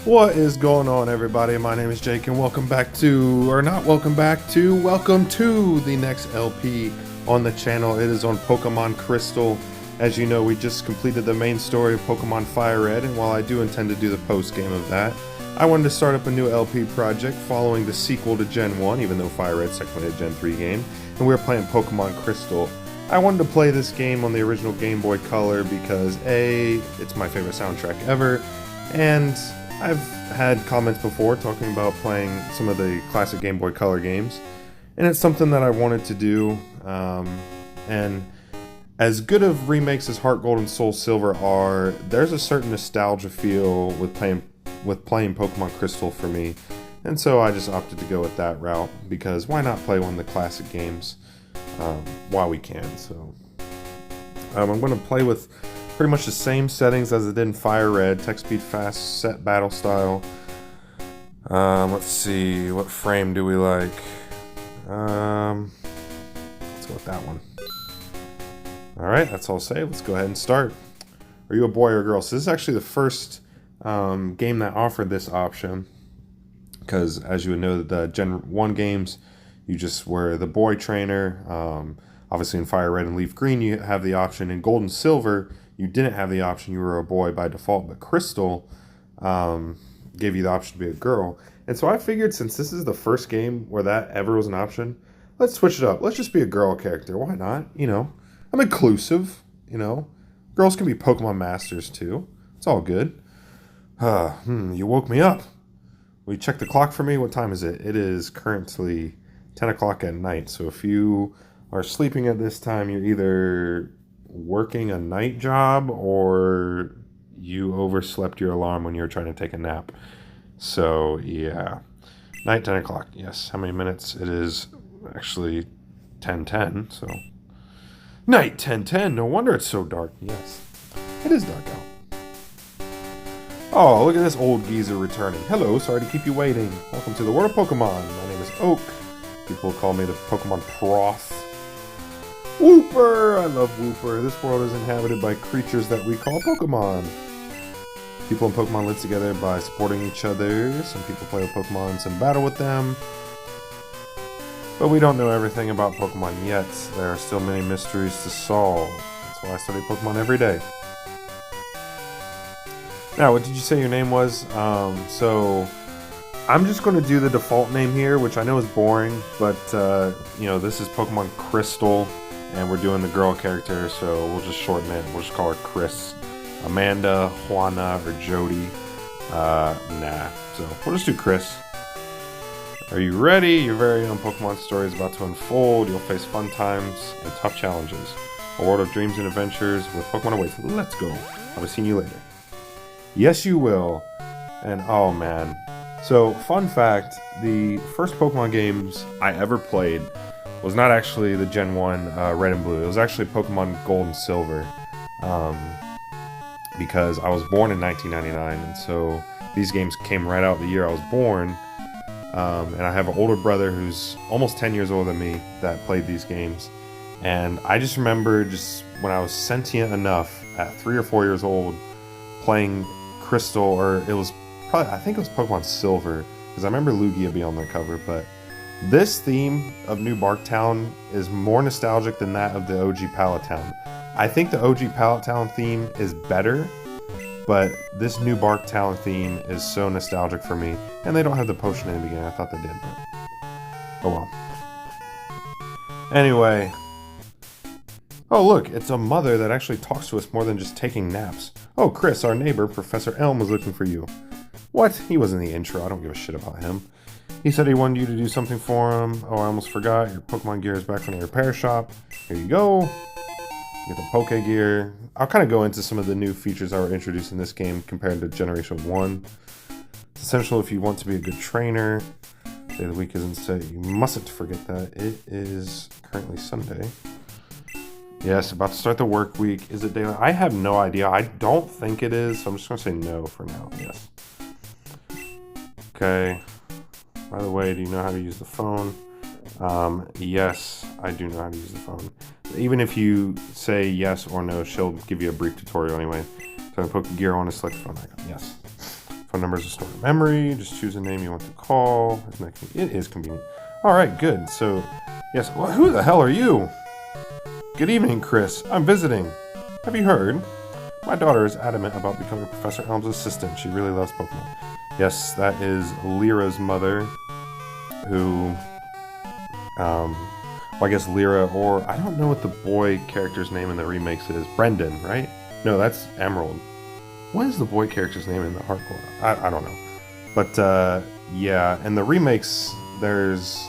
What is going on, everybody? My name is Jake, and welcome to the next LP on the channel. It is on Pokemon Crystal. As you know, we just completed the main story of Pokemon Fire Red, and while I do intend to do the post-game of that, I wanted to start up a new LP project following the sequel to Gen 1, even though Fire Red's technically a Gen 3 game, and we were playing Pokemon Crystal. I wanted to play this game on the original Game Boy Color because A, it's my favorite soundtrack ever, and I've had comments before talking about playing some of the classic Game Boy Color games, and it's something that I wanted to do. And as good of remakes as Heart Gold and Soul Silver are, there's a certain nostalgia feel with playing Pokemon Crystal for me, and so I just opted to go with that route because why not play one of the classic games while we can? So I'm going to play with pretty much the same settings as it did in Fire Red. Text speed, fast, set battle style. Let's see, what frame do we like? Let's go with that one. Alright, that's all I'll say. Let's go ahead and start. Are you a boy or a girl? So this is actually the first game that offered this option. Because as you would know, the Gen 1 games, you just were the boy trainer. Obviously in Fire Red and Leaf Green, you have the option. In Gold and Silver, you didn't have the option, you were a boy by default, but Crystal gave you the option to be a girl. And so I figured since this is the first game where that ever was an option, let's switch it up. Let's just be a girl character. Why not? You know, I'm inclusive, you know. Girls can be Pokemon Masters too. It's all good. You woke me up. Will you check the clock for me? What time is it? It is currently 10 o'clock at night. So if you are sleeping at this time, you're either working a night job or you overslept your alarm when you were trying to take a nap. So yeah, night 10 o'clock. Yes. How many minutes? It is actually 10:10. So night 10:10. No wonder it's so dark. Yes, it is dark out. Oh, look at this old geezer returning. Hello, sorry to keep you waiting. Welcome to the world of Pokemon. My name is Oak. People call me the Pokemon Prof. Wooper! I love Wooper. This world is inhabited by creatures that we call Pokemon. People and Pokemon live together by supporting each other. Some people play with Pokemon and some battle with them. But we don't know everything about Pokemon yet. There are still many mysteries to solve. That's why I study Pokemon every day. Now, what did you say your name was? So I'm just going to do the default name here, which I know is boring, but you know, this is Pokemon Crystal. And we're doing the girl character, so we'll just shorten it. We'll just call her Chris, Amanda, Juana, or Jody. Nah. So we'll just do Chris. Are you ready? Your very own Pokemon story is about to unfold. You'll face fun times and tough challenges. A world of dreams and adventures with Pokemon awaits. Let's go. I'll be seeing you later. Yes, you will. And oh man. So, fun fact, the first Pokemon games I ever played was not actually the Gen 1 Red and Blue. It was actually Pokemon Gold and Silver. Because I was born in 1999, and so these games came right out the year I was born. And I have an older brother who's almost 10 years older than me that played these games. And I just remember just when I was sentient enough at 3 or 4 years old playing Crystal, or it was probably, I think it was Pokemon Silver, because I remember Lugia being on the cover, but this theme of New Bark Town is more nostalgic than that of the OG Pallet Town. I think the OG Pallet Town theme is better, but this New Bark Town theme is so nostalgic for me. And they don't have the potion in the beginning. I thought they did, but oh well. Anyway. Oh look, it's a mother that actually talks to us more than just taking naps. Oh, Chris, our neighbor, Professor Elm, was looking for you. What? He was in the intro. I don't give a shit about him. He said he wanted you to do something for him. Oh, I almost forgot. Your Pokemon gear is back from the repair shop. Here you go. Get the Poke gear. I'll kind of go into some of the new features that were introduced in this game compared to Generation 1. It's essential if you want to be a good trainer. Day of the week isn't set. You mustn't forget that. It is currently Sunday. Yes, about to start the work week. Is it daylight? I have no idea. I don't think it is, so I'm just going to say no for now. Yes. Okay. By the way, do you know how to use the phone? Yes, I do know how to use the phone. Even if you say yes or no, she'll give you a brief tutorial anyway. So I put gear on and select the phone icon. Yes. Phone phone numbers are stored in memory. Just choose a name you want to call. It is convenient. Alright, good. So, yes, well, who the hell are you? Good evening, Chris. I'm visiting. Have you heard? My daughter is adamant about becoming Professor Elm's assistant. She really loves Pokemon. Yes, that is Lyra's mother, who, well, I guess Lyra, or I don't know what the boy character's name in the remakes is. Brendan, right? No, that's Emerald. What is the boy character's name in the Heart Gold? I don't know. But, yeah, in the remakes, there's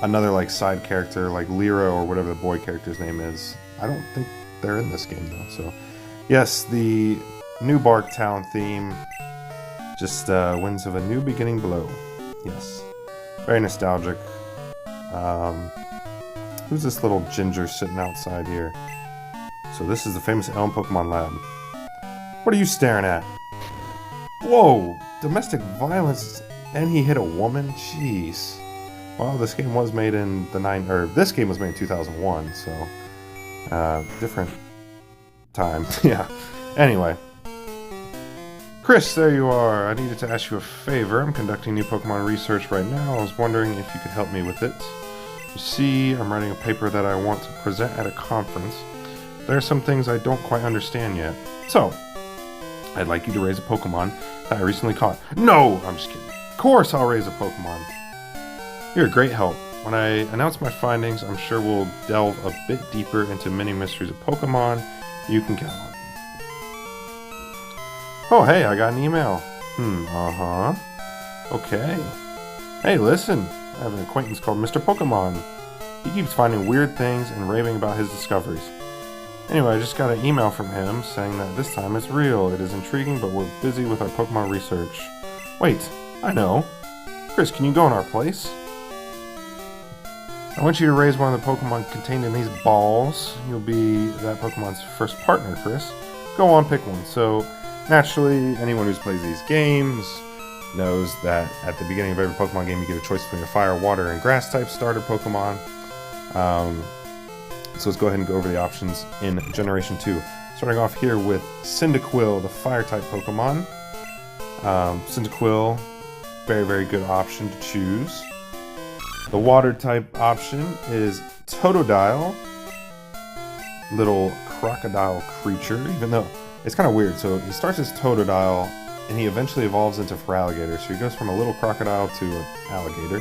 another, like, side character, like Lyra, or whatever the boy character's name is. I don't think they're in this game, though, so... Yes, the New Bark Town theme, just winds of a new beginning below. Yes, very nostalgic. Who's this little ginger sitting outside here? So this is the famous Elm Pokemon Lab. What are you staring at? Whoa, domestic violence, and he hit a woman? Jeez. Well, this game was made in this game was made in 2001, so different time. Yeah. Anyway. Chris, there you are. I needed to ask you a favor. I'm conducting new Pokemon research right now. I was wondering if you could help me with it. You see, I'm writing a paper that I want to present at a conference. There are some things I don't quite understand yet. So, I'd like you to raise a Pokemon that I recently caught. No! I'm just kidding. Of course I'll raise a Pokemon. You're a great help. When I announce my findings, I'm sure we'll delve a bit deeper into many mysteries of Pokemon. You can count on. Oh, hey, I got an email. Okay. Hey, listen. I have an acquaintance called Mr. Pokemon. He keeps finding weird things and raving about his discoveries. Anyway, I just got an email from him saying that this time it's real. It is intriguing, but we're busy with our Pokemon research. Wait, I know. Chris, can you go in our place? I want you to raise one of the Pokemon contained in these balls. You'll be that Pokemon's first partner, Chris. Go on, pick one. So, naturally, anyone who plays these games knows that at the beginning of every Pokemon game, you get a choice between a fire, water, and grass type starter Pokemon. So let's go ahead and go over the options in Generation 2. Starting off here with Cyndaquil, the fire type Pokemon. Cyndaquil, very, very good option to choose. The water type option is Totodile, little crocodile creature, even though it's kind of weird. So he starts as Totodile and he eventually evolves into Feraligatr. So he goes from a little crocodile to an alligator.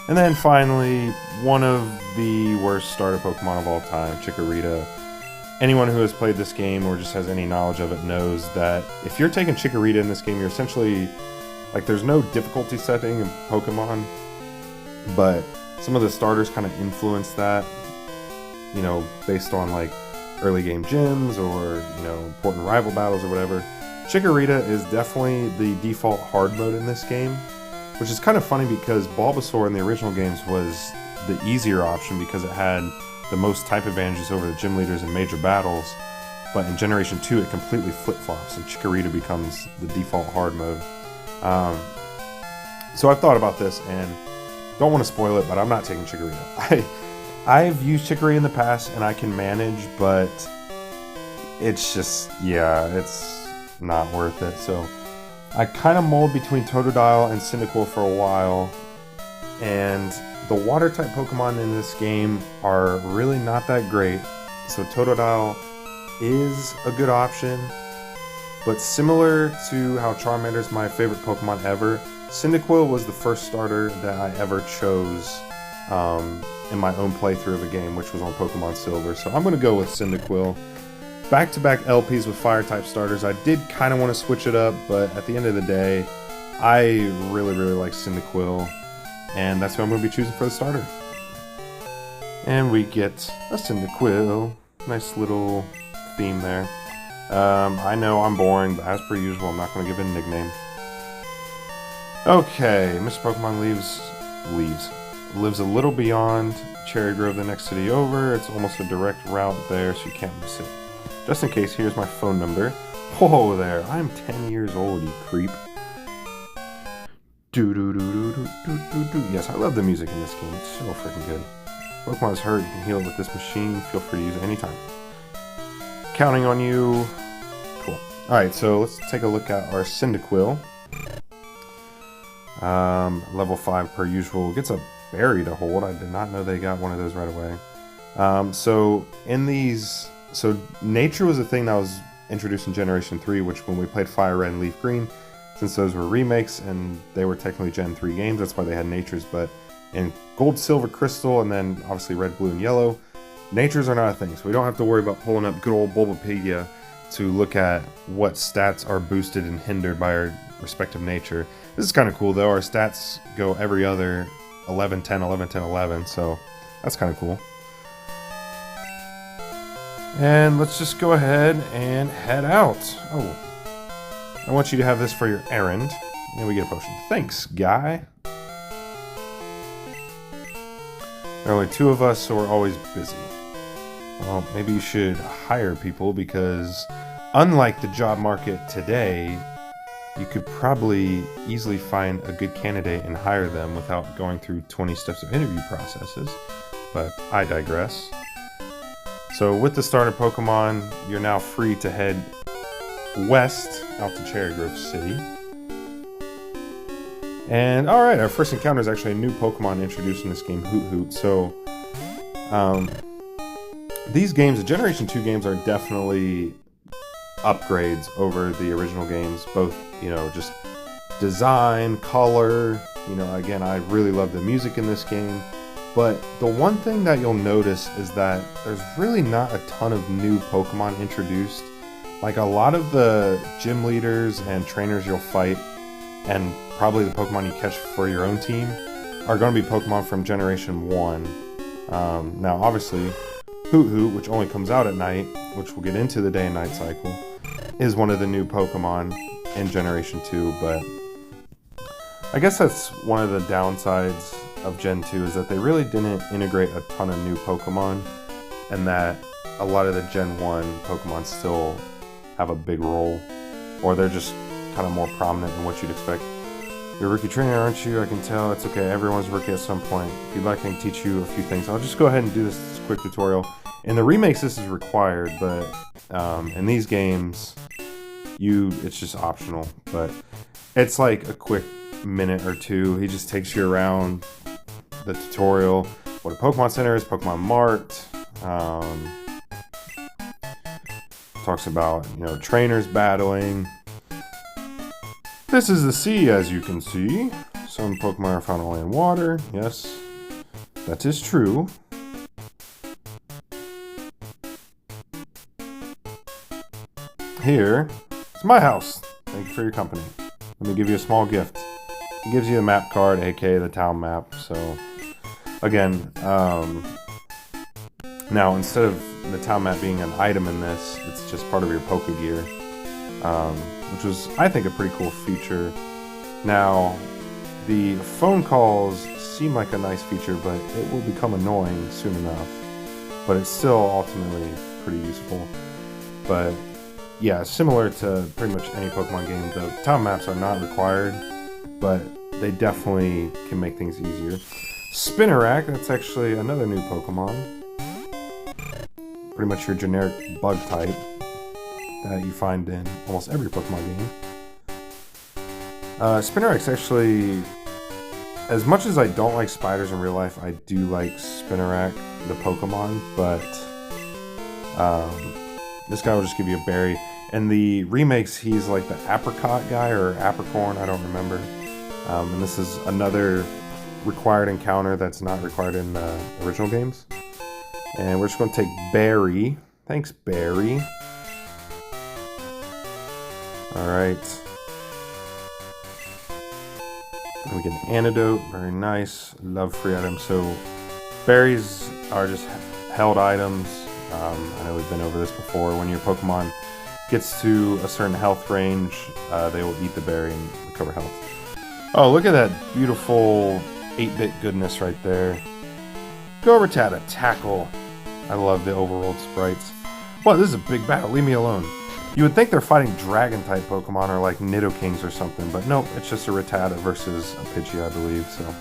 And then finally, one of the worst starter Pokemon of all time, Chikorita. Anyone who has played this game or just has any knowledge of it knows that if you're taking Chikorita in this game, you're essentially, like, there's no difficulty setting in Pokemon, but some of the starters kind of influence that, you know, based on, like, early game gyms or, you know, important rival battles or whatever. Chikorita is definitely the default hard mode in this game, which is kind of funny because Bulbasaur in the original games was the easier option because it had the most type advantages over the gym leaders in major battles, but in Generation 2 it completely flip-flops and Chikorita becomes the default hard mode. So I've thought about this and don't want to spoil it, but I'm not taking Chikorita. I've used Chikorita in the past and I can manage, but it's just, yeah, it's not worth it. So I kind of mulled between Totodile and Cyndaquil for a while, and the water type Pokemon in this game are really not that great. So Totodile is a good option, but similar to how Charmander is my favorite Pokemon ever, Cyndaquil was the first starter that I ever chose in my own playthrough of a game, which was on Pokemon Silver. So I'm going to go with Cyndaquil. Back-to-back LPs with Fire-type starters. I did kind of want to switch it up, but at the end of the day, I really, really like Cyndaquil, and that's who I'm going to be choosing for the starter. And we get a Cyndaquil. Nice little theme there. I know I'm boring, but as per usual, I'm not going to give it a nickname. Okay, Mr. Pokemon lives a little beyond Cherry Grove, the next city over. It's almost a direct route there, so you can't miss it. Just in case, here's my phone number. Whoa there, I'm 10 years old, you creep. Yes, I love the music in this game. It's so freaking good. Pokemon's hurt, you can heal it with this machine. Feel free to use it anytime. Counting on you. Cool. Alright, so let's take a look at our Cyndaquil. Level 5 per usual. Gets a berry to hold. I did not know they got one of those right away. So nature was a thing that was introduced in Generation 3, which when we played Fire Red and Leaf Green, since those were remakes and they were technically Gen 3 games, that's why they had natures. But in Gold, Silver, Crystal, and then obviously Red, Blue, and Yellow, natures are not a thing. So we don't have to worry about pulling up good old Bulbapedia to look at what stats are boosted and hindered by our respective nature. This is kind of cool though. Our stats go every other 11, 10, 11, 10, 11, so that's kind of cool. And let's just go ahead and head out. Oh, I want you to have this for your errand. And we get a potion. Thanks, guy. There are only 2 of us, so we're always busy. Well, maybe you should hire people, because unlike the job market today, you could probably easily find a good candidate and hire them without going through 20 steps of interview processes. But I digress. So with the starter Pokemon, you're now free to head west out to Cherry Grove City. And alright, our first encounter is actually a new Pokemon introduced in this game, Hoot Hoot. So, these games, the Generation 2 games, are definitely upgrades over the original games. Both, just design, color, again, I really love the music in this game. But the one thing that you'll notice is that there's really not a ton of new Pokemon introduced. Like, a lot of the gym leaders and trainers you'll fight, and probably the Pokemon you catch for your own team, are going to be Pokemon from Generation 1. Now, obviously, Hoot Hoot, which only comes out at night, which we'll get into the day and night cycle, is one of the new Pokemon in Generation 2, but I guess that's one of the downsides of Gen 2, is that they really didn't integrate a ton of new Pokemon, and that a lot of the Gen 1 Pokemon still have a big role, or they're just kind of more prominent than what you'd expect. You're a rookie trainer, aren't you? I can tell. It's okay, everyone's a rookie at some point. If you'd like, I can teach you a few things. I'll just go ahead and do this quick tutorial. In the remakes, this is required, but in these games, it's just optional. But it's like a quick minute or two. He just takes you around the tutorial, what a Pokemon Center is, Pokemon Mart, talks about, trainers battling. This is the sea, as you can see. Some Pokemon are found only in water. Yes, that is true. Here is my house. Thank you for your company. Let me give you a small gift. It gives you a map card, aka the town map. So, again, now instead of the town map being an item in this, it's just part of your Pokegear, which was, I think, a pretty cool feature. Now, the phone calls seem like a nice feature, but it will become annoying soon enough. But it's still ultimately pretty useful. But yeah, similar to pretty much any Pokemon game, the town maps are not required, but they definitely can make things easier. Spinarak, that's actually another new Pokemon. Pretty much your generic bug type that you find in almost every Pokemon game. Spinarak's actually, as much as I don't like spiders in real life, I do like Spinarak, the Pokemon, but this guy will just give you a berry. In the remakes, he's like the apricot guy, or apricorn, I don't remember. And this is another required encounter that's not required in the original games. And we're just going to take Berry. Thanks, Berry. Alright. And we get an antidote. Very nice. Love free items. So, berries are just held items. I know we've been over this before. When your Pokemon gets to a certain health range, they will eat the berry and recover health. Oh, look at that beautiful 8-bit goodness right there. Go Rattata, tackle. I love the overworld sprites. Well, this is a big battle. Leave me alone. You would think they're fighting Dragon-type Pokemon or like Nidokings or something, but nope, it's just a Rattata versus a Pidgey, I believe, so.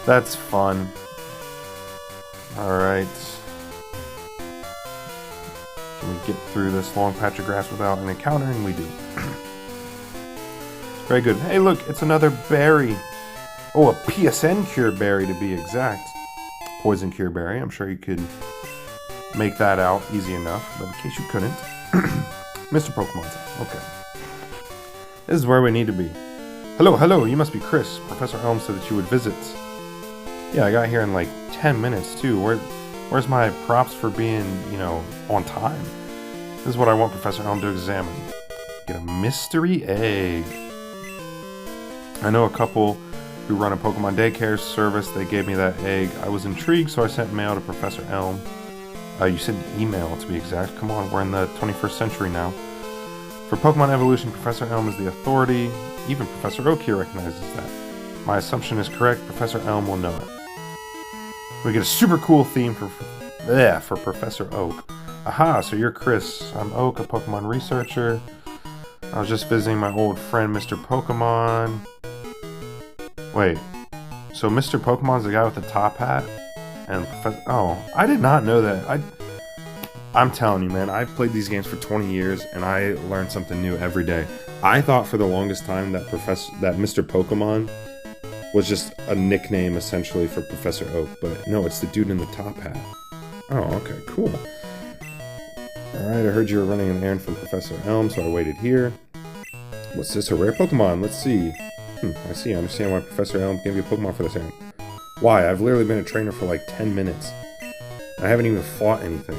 That's fun. Alright. Can we get through this long patch of grass without an encounter? And we do. Very good. Hey, look, it's another berry. Oh, a PSN cure berry to be exact. Poison cure berry. I'm sure you could make that out easy enough, but in case you couldn't, Mr. Pokemon's out. Okay. This is where we need to be. Hello, hello, you must be Chris. Professor Elm said that you would visit. Yeah, I got here in like 10 minutes too. Where's my props for being, on time? This is what I want Professor Elm to examine. Get a mystery egg. I know a couple who run a Pokemon daycare service. They gave me that egg. I was intrigued, so I sent mail to Professor Elm. You said email, to be exact. Come on, we're in the 21st century now. For Pokemon evolution, Professor Elm is the authority. Even Professor Oak here recognizes that. My assumption is correct. Professor Elm will know it. We get a super cool theme for Professor Oak. Aha, so you're Chris. I'm Oak, a Pokemon researcher. I was just visiting my old friend, Mr. Pokemon. Wait, so Mr. Pokemon's the guy with the top hat? And Professor... Oh, I did not know that. I'm telling you, man, I've played these games for 20 years, and I learn something new every day. I thought for the longest time that Mr. Pokemon was just a nickname, essentially, for Professor Oak, but no, it's the dude in the top hat. Oh, okay, cool. Alright, I heard you were running an errand from Professor Elm, so I waited here. What's this, a rare Pokemon? Let's see. I see. I understand why Professor Elm gave you a Pokemon for this errand. Why? I've literally been a trainer for like 10 minutes. I haven't even fought anything.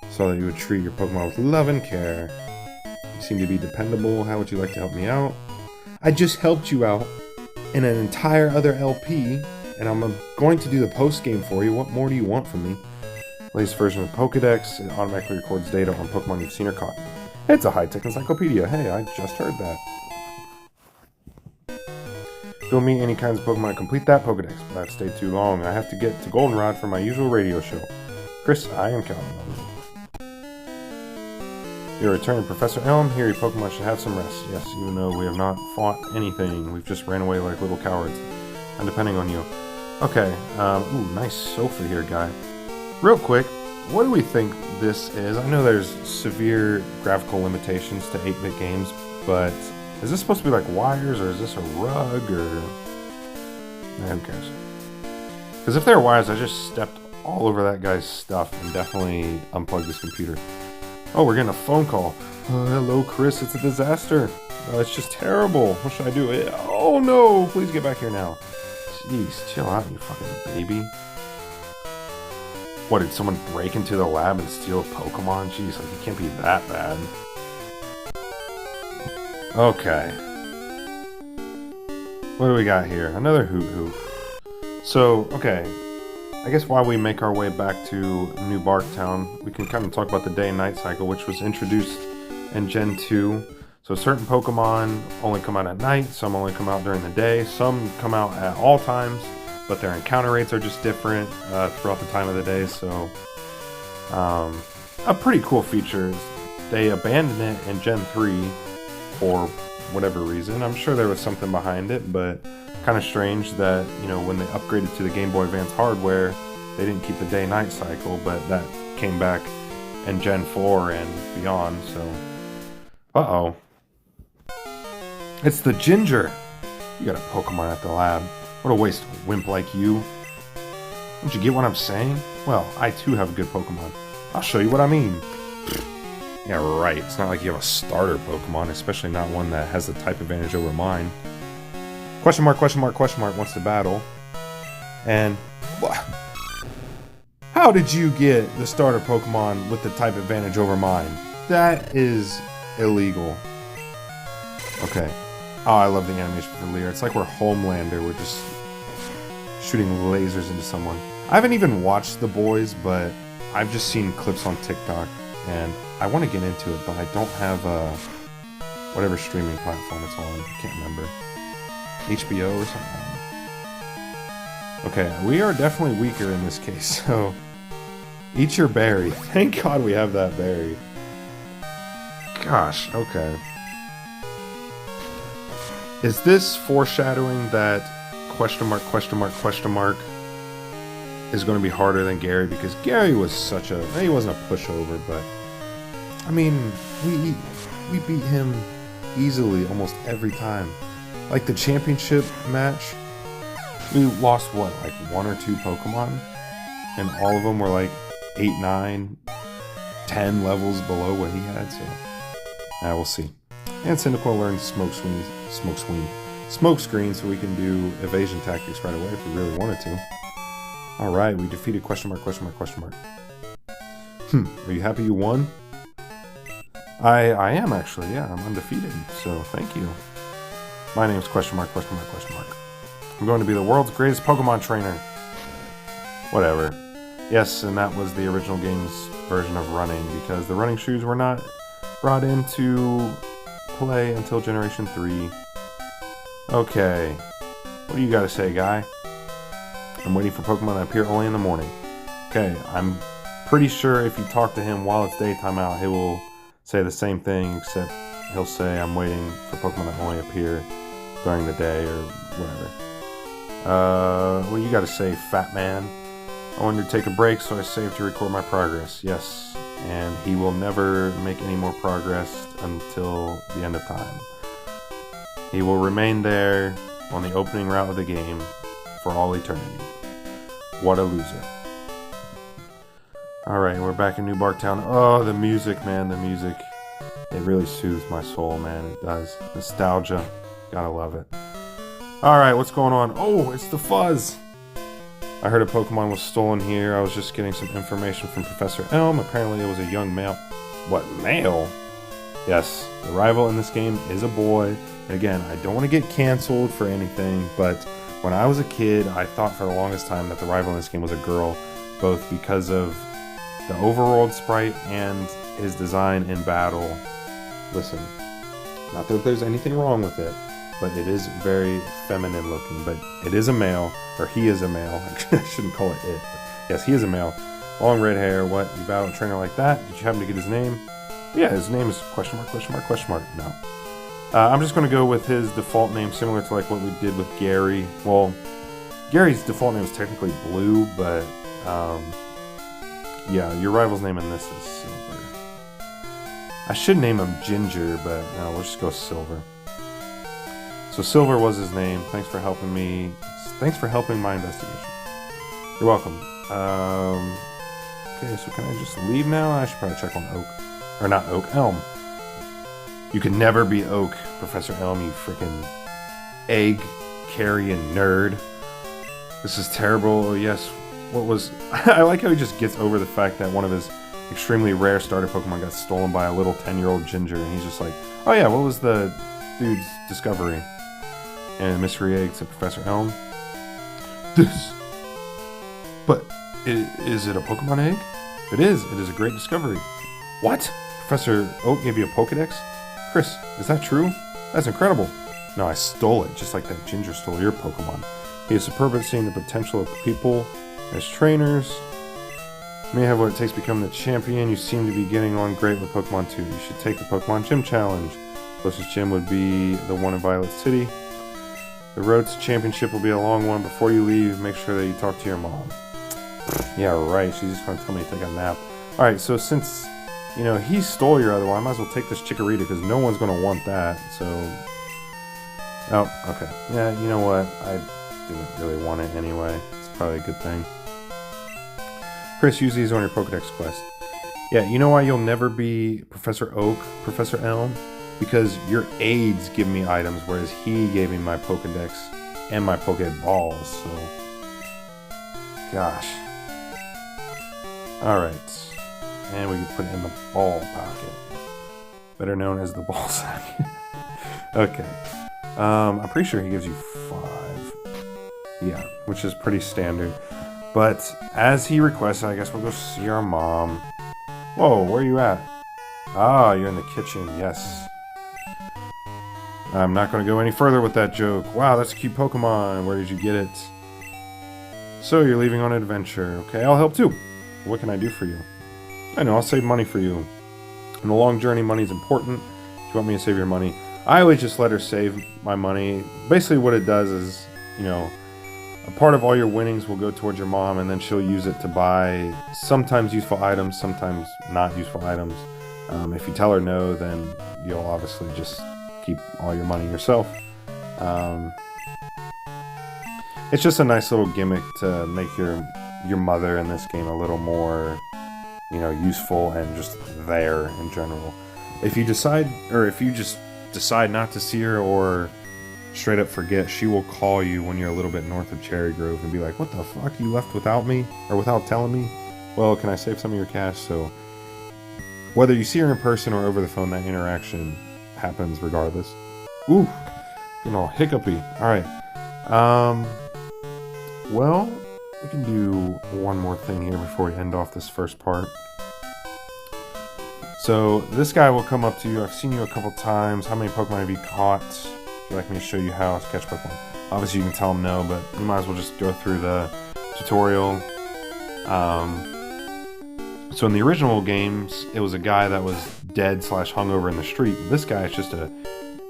So that you would treat your Pokemon with love and care. You seem to be dependable. How would you like to help me out? I just helped you out in an entire other LP, and I'm going to do the post-game for you. What more do you want from me? Latest version of Pokedex. It automatically records data on Pokemon you've seen or caught. It's a high-tech encyclopedia. Hey, I just heard that. Don't meet any kinds of Pokemon to complete that Pokedex, but I've stayed too long. I have to get to Goldenrod for my usual radio show. Chris, I am counting on you. You're returning, Professor Elm. Here, your Pokemon should have some rest. Yes, even though we have not fought anything. We've just ran away like little cowards. I'm depending on you. Okay, ooh, nice sofa here, guy. Real quick, what do we think this is? I know there's severe graphical limitations to 8-bit games, but is this supposed to be like wires, or is this a rug, or... who cares? Because if they're wires, I just stepped all over that guy's stuff and definitely unplugged his computer. Oh, we're getting a phone call. Hello, Chris, it's a disaster. It's just terrible. What should I do? Oh no, please get back here now. Jeez, chill out, you fucking baby. What, did someone break into the lab and steal a Pokemon? Jeez, like, it can't be that bad. Okay. What do we got here? Another Hoot Hoot. So, okay. I guess while we make our way back to New Barktown, we can kind of talk about the day and night cycle, which was introduced in Gen 2. So certain Pokemon only come out at night, some only come out during the day, some come out at all times, but their encounter rates are just different throughout the time of the day, so a pretty cool feature. They abandoned it in Gen 3 for whatever reason. I'm sure there was something behind it, but kind of strange that, when they upgraded to the Game Boy Advance hardware, they didn't keep the day-night cycle, but that came back in Gen 4 and beyond, so... Uh-oh. It's the Ginger! You got a Pokemon at the lab. What a waste of a wimp like you. Don't you get what I'm saying? Well, I too have a good Pokemon. I'll show you what I mean. Yeah, right. It's not like you have a starter Pokemon, especially not one that has the type advantage over mine. Question mark, question mark, question mark wants to battle. And... how did you get the starter Pokemon with the type advantage over mine? That is illegal. Okay. Oh, I love the animation for Leer. It's like we're Homelander. We're just shooting lasers into someone. I haven't even watched The Boys, but I've just seen clips on TikTok, and I want to get into it, but I don't have whatever streaming platform it's on. I can't remember. HBO or something. Okay, we are definitely weaker in this case, so eat your berry. Thank God we have that berry. Gosh, okay. Is this foreshadowing that question mark, question mark, question mark is going to be harder than Gary? Because Gary was such a... he wasn't a pushover, but... I mean, we beat him easily almost every time. Like the championship match, we lost what, like 1 or 2 Pokemon? And all of them were like 8, 9, 10 levels below what he had, so we'll see. And Cyndaquil learned Smoke Screen, so we can do evasion tactics right away if we really wanted to. Alright, we defeated question mark. Are you happy you won? I am actually, yeah, I'm undefeated, so thank you. My name's question mark. I'm going to be the world's greatest Pokemon trainer. Whatever. Yes, and that was the original game's version of running, because the running shoes were not brought into play until Generation 3. Okay. What do you gotta say, guy? I'm waiting for Pokemon to appear only in the morning. Okay, I'm pretty sure if you talk to him while it's daytime out, he will say the same thing, except he'll say, I'm waiting for Pokemon to only appear during the day, or whatever. What do you gotta say, fat man? I wanted to take a break, so I saved to record my progress. Yes, and he will never make any more progress until the end of time. He will remain there on the opening route of the game for all eternity. What a loser. Alright, we're back in New Barktown. Oh, the music, man, the music. It really soothes my soul, man, it does. Nostalgia. Gotta love it. Alright, what's going on? Oh, it's the Fuzz! I heard a Pokemon was stolen here. I was just getting some information from Professor Elm. Apparently it was a young male. What, male? Yes, the rival in this game is a boy. Again, I don't want to get canceled for anything, but when I was a kid, I thought for the longest time that the rival in this game was a girl, both because of the overworld sprite and his design in battle. Listen, not that there's anything wrong with it, but it is very feminine looking, but it is a male, or he is a male. I shouldn't call it it, but yes, he is a male. Long red hair. What, you battle a trainer like that? Did you happen to get his name? Yeah, his name is question mark. No. I'm just going to go with his default name, similar to like what we did with Gary. Well, Gary's default name is technically Blue, but yeah, your rival's name in this is Silver. I should name him Ginger, but no, we'll just go Silver. So Silver was his name. Thanks for helping me. Thanks for helping my investigation. You're welcome. Okay, so can I just leave now? I should probably check on Oak. Or not Oak, Elm. You can never be Oak, Professor Elm, you freaking egg-carrying nerd. This is terrible. Oh, yes, what was... I like how he just gets over the fact that one of his extremely rare starter Pokemon got stolen by a little 10-year-old Ginger, and he's just like, oh yeah, what was the dude's discovery? And mystery egg to Professor Elm. This. But, is it a Pokemon egg? It is a great discovery. What? Professor Oak gave you a Pokedex? Chris, is that true? That's incredible. No, I stole it, just like that Ginger stole your Pokemon. He is superb at seeing the potential of people as trainers. You may have what it takes to become the champion. You seem to be getting on great with Pokemon too. You should take the Pokemon Gym Challenge. Closest gym would be the one in Violet City. The road to championship will be a long one. Before you leave, make sure that you talk to your mom. Yeah, right. She's just going to tell me to take a nap. Alright, so since, you know, he stole your other one, I might as well take this Chikorita because no one's going to want that, so... Oh, okay. Yeah, you know what? I didn't really want it anyway. It's probably a good thing. Chris, use these on your Pokedex quest. Yeah, you know why you'll never be Professor Oak, Professor Elm? Because your aides give me items, whereas he gave me my Pokedex and my Pokeballs, so... Gosh. Alright. And we can put it in the ball pocket. Better known as the ball sack. Okay. I'm pretty sure he gives you 5. Yeah, which is pretty standard. But, as he requested, I guess we'll go see our mom. Whoa, where are you at? Ah, you're in the kitchen, yes. I'm not going to go any further with that joke. Wow, that's a cute Pokemon. Where did you get it? So, you're leaving on an adventure. Okay, I'll help too. What can I do for you? I know, I'll save money for you. In a long journey, money is important. If you want me to save your money, I always just let her save my money. Basically what it does is, you know, a part of all your winnings will go towards your mom, and then she'll use it to buy sometimes useful items, sometimes not useful items. If you tell her no, then you'll obviously just keep all your money yourself. It's just a nice little gimmick to make your mother in this game a little more, useful and just there in general. If you decide, or if you just decide not to see her or straight up forget, she will call you when you're a little bit north of Cherry Grove and be like, "What the fuck, you left without me? Or without telling me? Well, can I save some of your cash?" So whether you see her in person or over the phone, that interaction happens regardless. Ooh, getting all hiccupy. Alright. Well, we can do one more thing here before we end off this first part. So, this guy will come up to you. I've seen you a couple times. How many Pokemon have you caught? Would you like me to show you how to catch Pokemon? Obviously, you can tell him no, but you might as well just go through the tutorial. So in the original games, it was a guy that was dead / hungover in the street. This guy is just a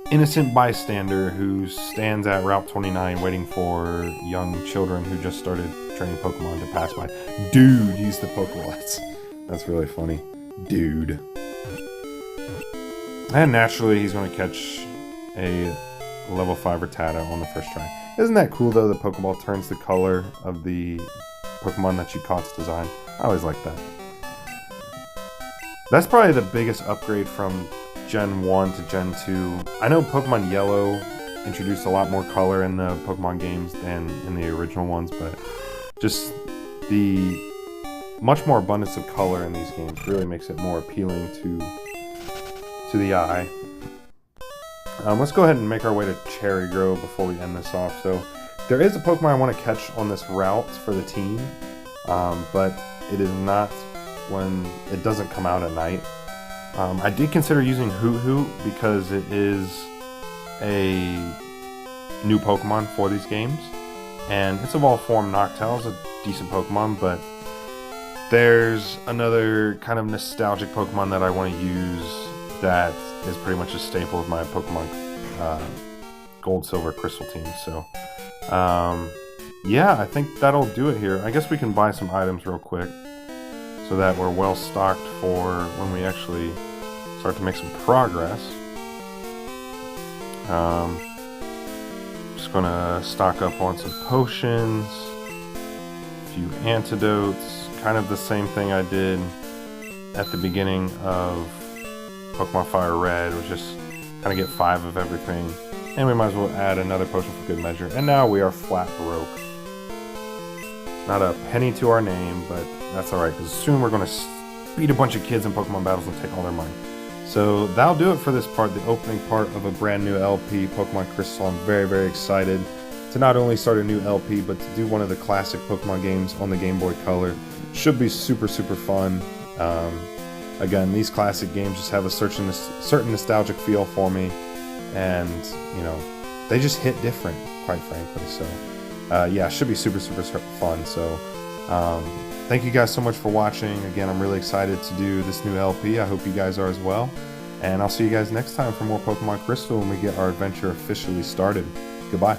innocent bystander who stands at Route 29 waiting for young children who just started training Pokemon to pass by. Dude, use the Pokéballs. That's really funny. Dude. And naturally, he's going to catch a level 5 Rattata on the first try. Isn't that cool, though? The Pokeball turns the color of the Pokemon that you caught's design. I always like that. That's probably the biggest upgrade from Gen 1 to Gen 2. I know Pokemon Yellow introduced a lot more color in the Pokemon games than in the original ones, but just the much more abundance of color in these games really makes it more appealing to the eye. Let's go ahead and make our way to Cherry Grove before we end this off. So there is a Pokemon I want to catch on this route for the team, but it is not when it doesn't come out at night. I did consider using Hoo-Hoo because it is a new Pokemon for these games, and its evolved form Noctowl is a decent Pokemon, but there's another kind of nostalgic Pokemon that I want to use that is pretty much a staple of my Pokemon Gold, Silver, Crystal team. So yeah, I think that'll do it here. I guess we can buy some items real quick so that we're well stocked for when we actually start to make some progress. Just gonna stock up on some potions, a few antidotes, kind of the same thing I did at the beginning of Pokemon Fire Red, was just kind of get 5 of everything, and we might as well add another potion for good measure. And now we are flat broke. Not a penny to our name, but that's alright, because soon we're going to beat a bunch of kids in Pokemon battles and take all their money. So that'll do it for this part, the opening part of a brand new LP, Pokemon Crystal. I'm very, very excited to not only start a new LP, but to do one of the classic Pokemon games on the Game Boy Color. Should be super, super fun. Again, these classic games just have a certain nostalgic feel for me, and, they just hit different, quite frankly. So yeah, it should be super, super fun. So thank you guys so much for watching. Again, I'm really excited to do this new LP. I hope you guys are as well. And I'll see you guys next time for more Pokemon Crystal when we get our adventure officially started. Goodbye.